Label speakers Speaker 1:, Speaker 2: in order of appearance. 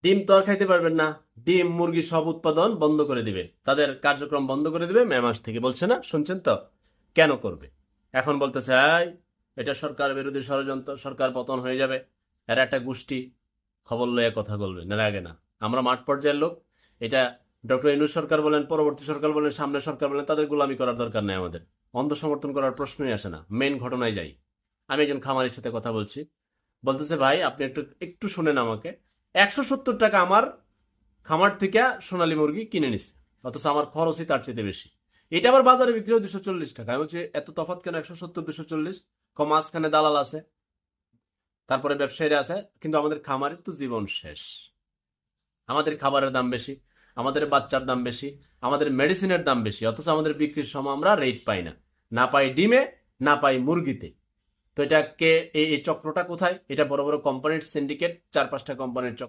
Speaker 1: ডিম তো আর খাইতে পারবেন না। ডিম মুরগি সব উৎপাদন বন্ধ করে দিবে, তাদের কার্যক্রম বন্ধ করে দিবে মে মাস থেকে, বলছে না? শুনছেন তো? কেন করবে? এখন বলতেছে এটা সরকার বিরোধী ষড়যন্ত্র, সরকার পতন হয়ে যাবে। এরা একটা গোষ্ঠী খবর লইয়া কথা বলবে, না আগে না। আমরা মাঠ পর্যায়ের লোক। এটা ডক্টর ইউনূস সরকার বলেন, পরবর্তী সরকার বলেন, সামনের সরকার বলেন, তাদের গোলামি করার দরকার নেই আমাদের। অন্ধ সমর্থন করার প্রশ্নই আসে না, মেন ঘটনায় যাই। আমি একজন খামারির সাথে কথা বলছি, বলতেছে ভাই আপনি একটু একটু শুনেন আমাকে। 170 টাকা আমার খামার থেকে সোনালী মুরগি কিনে নিচ্ছে, অথচ আমার খরচই তার চেয়ে বেশি। এটা আবার বাজারে বিক্রি হয় 240 টাকা। আমি বলছি এত তফাৎ কেন? 170 240, মাঝখানে দালাল আছে, তারপরে ব্যবসায়ীরা আছে, কিন্তু আমাদের খামারের তো জীবন শেষ। আমাদের খাবারের দাম বেশি, আমাদের বাচ্চার দাম বেশি, আমাদের মেডিসিনের দাম বেশি, অথচ আমাদের বিক্রির সময় আমরা রেট পাই না। না পাই ডিমে, না পাই মুরগিতে। তো এটা কে, এই চক্রটা কোথায়? এটা বড় বড় কোম্পানির সিন্ডিকেট, 4-5টা কোম্পানির চক্র।